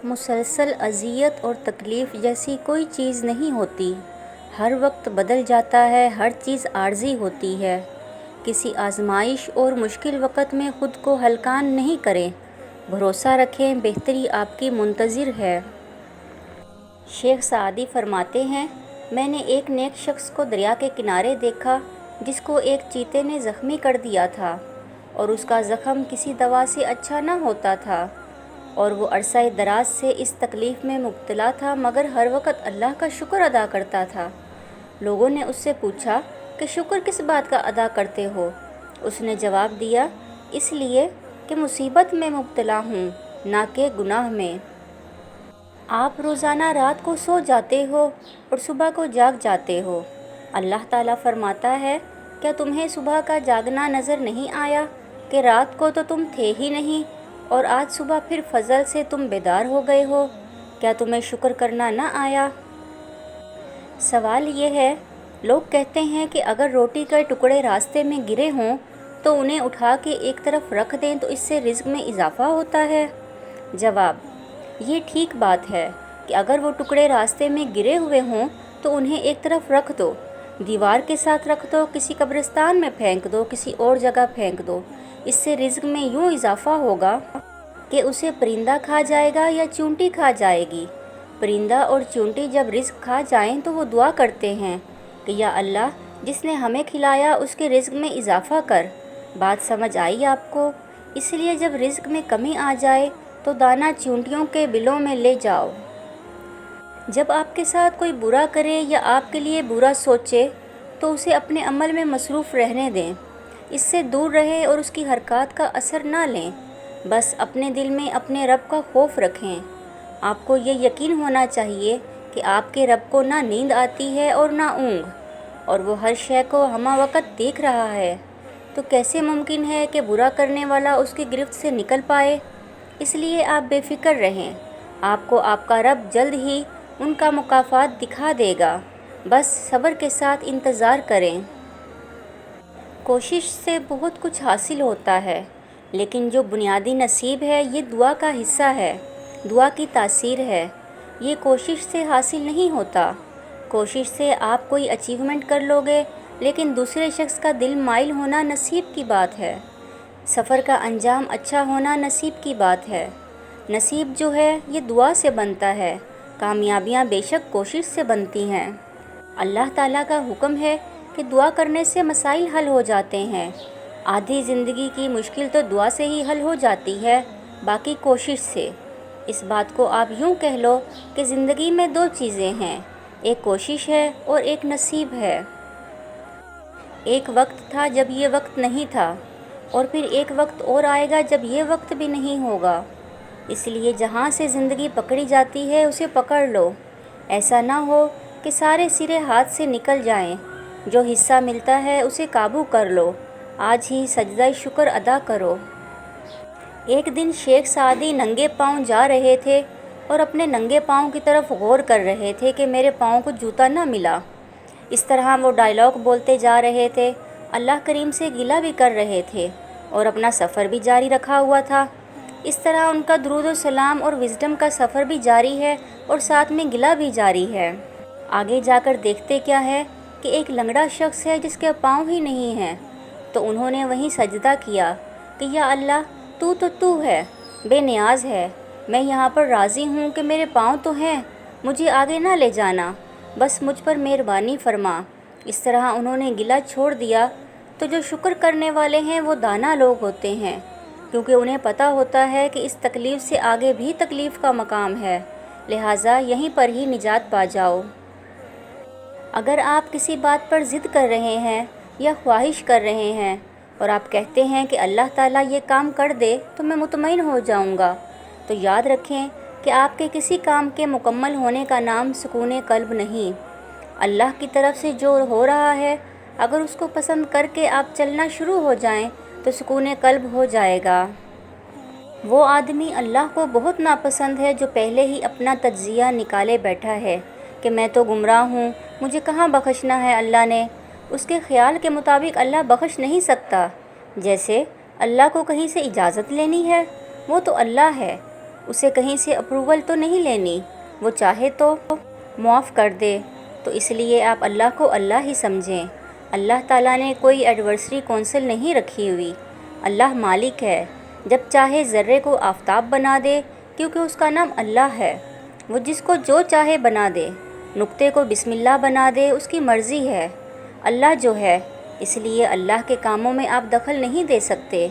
مسلسل اذیت اور تکلیف جیسی کوئی چیز نہیں ہوتی۔ ہر وقت بدل جاتا ہے، ہر چیز عارضی ہوتی ہے۔ کسی آزمائش اور مشکل وقت میں خود کو ہلکان نہیں کریں، بھروسہ رکھیں، بہتری آپ کی منتظر ہے۔ شیخ سعدی فرماتے ہیں، میں نے ایک نیک شخص کو دریا کے کنارے دیکھا جس کو ایک چیتے نے زخمی کر دیا تھا، اور اس کا زخم کسی دوا سے اچھا نہ ہوتا تھا، اور وہ عرصہ دراز سے اس تکلیف میں مبتلا تھا، مگر ہر وقت اللہ کا شکر ادا کرتا تھا۔ لوگوں نے اس سے پوچھا کہ شکر کس بات کا ادا کرتے ہو؟ اس نے جواب دیا، اس لیے کہ مصیبت میں مبتلا ہوں، نہ کہ گناہ میں۔ آپ روزانہ رات کو سو جاتے ہو اور صبح کو جاگ جاتے ہو۔ اللہ تعالیٰ فرماتا ہے، کیا تمہیں صبح کا جاگنا نظر نہیں آیا کہ رات کو تو تم تھے ہی نہیں، اور آج صبح پھر فضل سے تم بیدار ہو گئے ہو؟ کیا تمہیں شکر کرنا نہ آیا؟ سوال یہ ہے، لوگ کہتے ہیں کہ اگر روٹی کے ٹکڑے راستے میں گرے ہوں تو انہیں اٹھا کے ایک طرف رکھ دیں تو اس سے رزق میں اضافہ ہوتا ہے۔ جواب، یہ ٹھیک بات ہے کہ اگر وہ ٹکڑے راستے میں گرے ہوئے ہوں تو انہیں ایک طرف رکھ دو، دیوار کے ساتھ رکھ دو، کسی قبرستان میں پھینک دو، کسی اور جگہ پھینک دو۔ اس سے رزق میں یوں اضافہ ہوگا کہ اسے پرندہ کھا جائے گا یا چونٹی کھا جائے گی۔ پرندہ اور چونٹی جب رزق کھا جائیں تو وہ دعا کرتے ہیں کہ یا اللہ، جس نے ہمیں کھلایا اس کے رزق میں اضافہ کر۔ بات سمجھ آئی آپ کو؟ اس لیے جب رزق میں کمی آ جائے تو دانہ چونٹیوں کے بلوں میں لے جاؤ۔ جب آپ کے ساتھ کوئی برا کرے یا آپ کے لیے برا سوچے تو اسے اپنے عمل میں مصروف رہنے دیں، اس سے دور رہیں اور اس کی حرکات کا اثر نہ لیں۔ بس اپنے دل میں اپنے رب کا خوف رکھیں۔ آپ کو یہ یقین ہونا چاہیے کہ آپ کے رب کو نہ نیند آتی ہے اور نہ اونگ، اور وہ ہر شے کو ہمہ وقت دیکھ رہا ہے۔ تو کیسے ممکن ہے کہ برا کرنے والا اس کی گرفت سے نکل پائے؟ اس لیے آپ بے فکر رہیں، آپ کو آپ کا رب جلد ہی ان کا مکافات دکھا دے گا۔ بس صبر کے ساتھ انتظار کریں۔ کوشش سے بہت کچھ حاصل ہوتا ہے، لیکن جو بنیادی نصیب ہے یہ دعا کا حصہ ہے، دعا کی تاثیر ہے۔ یہ کوشش سے حاصل نہیں ہوتا۔ کوشش سے آپ کوئی اچیومنٹ کر لو گے، لیکن دوسرے شخص کا دل مائل ہونا نصیب کی بات ہے۔ سفر کا انجام اچھا ہونا نصیب کی بات ہے۔ نصیب جو ہے یہ دعا سے بنتا ہے، کامیابیاں بے شک کوشش سے بنتی ہیں۔ اللہ تعالیٰ کا حکم ہے کہ دعا کرنے سے مسائل حل ہو جاتے ہیں۔ آدھی زندگی کی مشکل تو دعا سے ہی حل ہو جاتی ہے، باقی کوشش سے۔ اس بات کو آپ یوں کہہ لو کہ زندگی میں دو چیزیں ہیں، ایک کوشش ہے اور ایک نصیب ہے۔ ایک وقت تھا جب یہ وقت نہیں تھا، اور پھر ایک وقت اور آئے گا جب یہ وقت بھی نہیں ہوگا۔ اس لیے جہاں سے زندگی پکڑی جاتی ہے اسے پکڑ لو، ایسا نہ ہو کہ سارے سرے ہاتھ سے نکل جائیں۔ جو حصہ ملتا ہے اسے قابو کر لو، آج ہی سجدہ شکر ادا کرو۔ ایک دن شیخ سعدی ننگے پاؤں جا رہے تھے اور اپنے ننگے پاؤں کی طرف غور کر رہے تھے کہ میرے پاؤں کو جوتا نہ ملا۔ اس طرح وہ ڈائیلاگ بولتے جا رہے تھے، اللہ کریم سے گلہ بھی کر رہے تھے اور اپنا سفر بھی جاری رکھا ہوا تھا۔ اس طرح ان کا درود و سلام اور وزڈم کا سفر بھی جاری ہے اور ساتھ میں گلہ بھی جاری ہے۔ آگے جا کر دیکھتے کیا ہے کہ ایک لنگڑا شخص ہے جس کے پاؤں ہی نہیں ہیں، تو انہوں نے وہیں سجدہ کیا کہ یا اللہ، تو ہے، بے نیاز ہے، میں یہاں پر راضی ہوں کہ میرے پاؤں تو ہیں، مجھے آگے نہ لے جانا، بس مجھ پر مہربانی فرما۔ اس طرح انہوں نے گلہ چھوڑ دیا۔ تو جو شکر کرنے والے ہیں وہ دانا لوگ ہوتے ہیں، کیونکہ انہیں پتہ ہوتا ہے کہ اس تکلیف سے آگے بھی تکلیف کا مقام ہے، لہٰذا یہیں پر ہی نجات پا جاؤ۔ اگر آپ کسی بات پر ضد کر رہے ہیں یا خواہش کر رہے ہیں اور آپ کہتے ہیں کہ اللہ تعالیٰ یہ کام کر دے تو میں مطمئن ہو جاؤں گا، تو یاد رکھیں کہ آپ کے کسی کام کے مکمل ہونے کا نام سکون قلب نہیں۔ اللہ کی طرف سے جو ہو رہا ہے، اگر اس کو پسند کر کے آپ چلنا شروع ہو جائیں تو سکون قلب ہو جائے گا۔ وہ آدمی اللہ کو بہت ناپسند ہے جو پہلے ہی اپنا تجزیہ نکالے بیٹھا ہے کہ میں تو گمراہ ہوں، مجھے کہاں بخشنا ہے اللہ نے۔ اس کے خیال کے مطابق اللہ بخش نہیں سکتا، جیسے اللہ کو کہیں سے اجازت لینی ہے۔ وہ تو اللہ ہے، اسے کہیں سے اپروول تو نہیں لینی، وہ چاہے تو معاف کر دے۔ تو اس لیے آپ اللہ کو اللہ ہی سمجھیں۔ اللہ تعالیٰ نے کوئی ایڈورسری کونسل نہیں رکھی ہوئی۔ اللہ مالک ہے، جب چاہے ذرے کو آفتاب بنا دے، کیونکہ اس کا نام اللہ ہے۔ وہ جس کو جو چاہے بنا دے، نقطے کو بسم اللہ بنا دے، اس کی مرضی ہے۔ اللہ جو ہے، اس لیے اللہ کے کاموں میں آپ دخل نہیں دے سکتے۔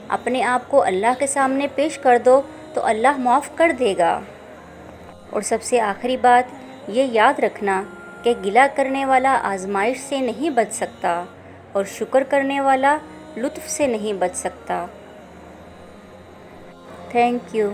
اپنے آپ کو اللہ کے سامنے پیش کر دو تو اللہ معاف کر دے گا۔ اور سب سے آخری بات یہ یاد رکھنا کہ گلہ کرنے والا آزمائش سے نہیں بچ سکتا، اور شکر کرنے والا لطف سے نہیں بچ سکتا۔ Thank you.